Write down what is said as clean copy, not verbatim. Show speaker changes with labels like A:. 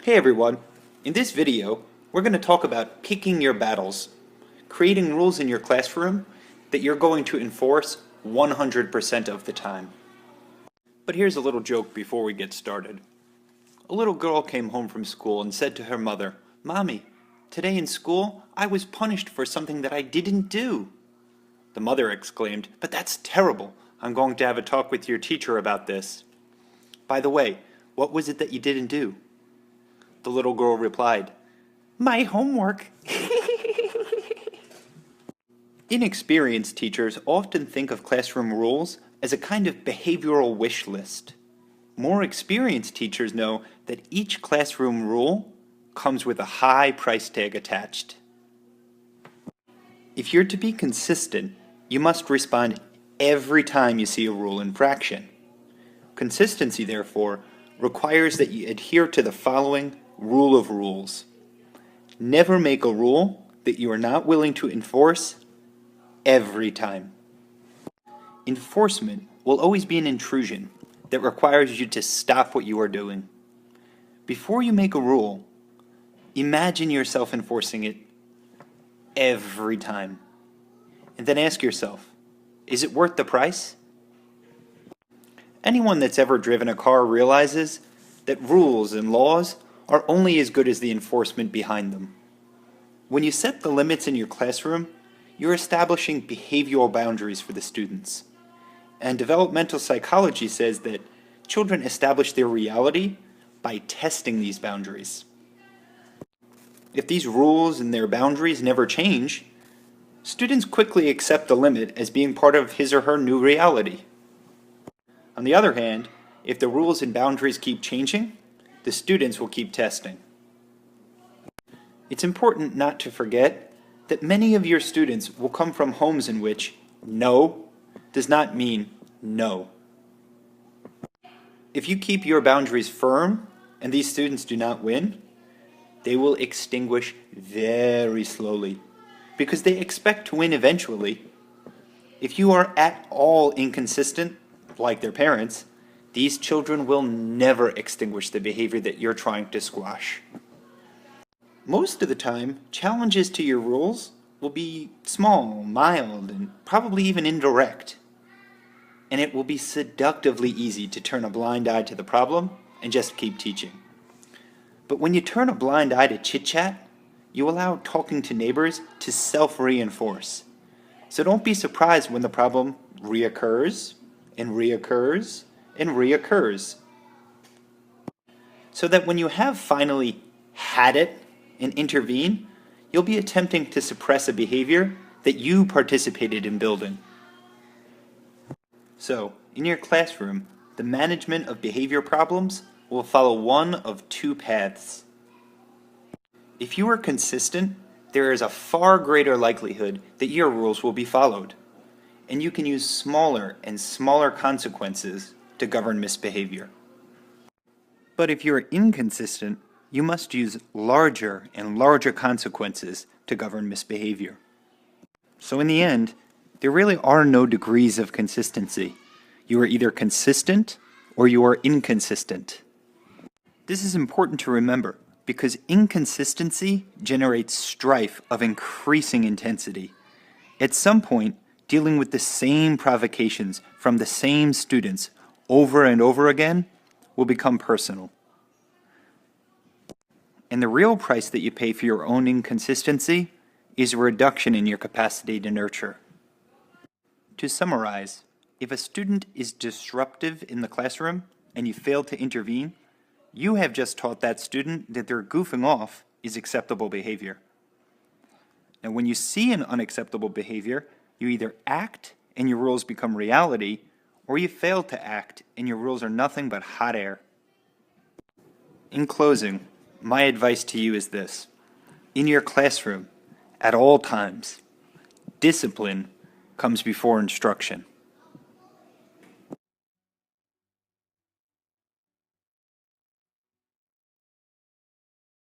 A: Hey everyone, in this video we're going to talk about picking your battles, creating rules in your classroom that you're going to enforce 100% of the time. But here's a little joke before we get started. A little girl came home from school and said to her mother, "Mommy, today in school I was punished for something that I didn't do." The mother exclaimed, "But that's terrible. I'm going to have a talk with your teacher about this. By the way, what was it that you didn't do?" The little girl replied, "My homework." Inexperienced teachers often think of classroom rules as a kind of behavioral wish list. More experienced teachers know that each classroom rule comes with a high price tag attached. If you're to be consistent, you must respond every time you see a rule infraction. Consistency, therefore, requires that you adhere to the following rule of rules. Never make a rule that you are not willing to enforce every time. Enforcement will always be an intrusion that requires you to stop what you are doing. Before you make a rule, imagine yourself enforcing it every time. And then ask yourself, is it worth the price? Anyone that's ever driven a car realizes that rules and laws are only as good as the enforcement behind them. When you set the limits in your classroom, you're establishing behavioral boundaries for the students. And developmental psychology says that children establish their reality by testing these boundaries. If these rules and their boundaries never change, students quickly accept the limit as being part of his or her new reality. On the other hand, if the rules and boundaries keep changing, the students will keep testing. It's important not to forget that many of your students will come from homes in which no does not mean no. If you keep your boundaries firm and these students do not win, they will extinguish very slowly because they expect to win eventually. If you are at all inconsistent, like their parents, these children will never extinguish the behavior that you're trying to squash. Most of the time, challenges to your rules will be small, mild, and probably even indirect. And it will be seductively easy to turn a blind eye to the problem and just keep teaching. But when you turn a blind eye to chit-chat, you allow talking to neighbors to self-reinforce. So don't be surprised when the problem reoccurs and reoccurs and reoccurs. So that when you have finally had it and intervene, you'll be attempting to suppress a behavior that you participated in building. So, in your classroom, the management of behavior problems will follow one of two paths. If you are consistent, there is a far greater likelihood that your rules will be followed, and you can use smaller and smaller consequences to govern misbehavior. But if you are inconsistent, you must use larger and larger consequences to govern misbehavior. So in the end, there really are no degrees of consistency. You are either consistent or you are inconsistent. This is important to remember because inconsistency generates strife of increasing intensity. At some point, dealing with the same provocations from the same students over and over again will become personal. And the real price that you pay for your own inconsistency is a reduction in your capacity to nurture. To summarize, if a student is disruptive in the classroom and you fail to intervene, you have just taught that student that their goofing off is acceptable behavior. Now, when you see an unacceptable behavior, you either act and your rules become reality, or you fail to act and your rules are nothing but hot air. In closing, my advice to you is this. In your classroom, at all times, discipline comes before instruction.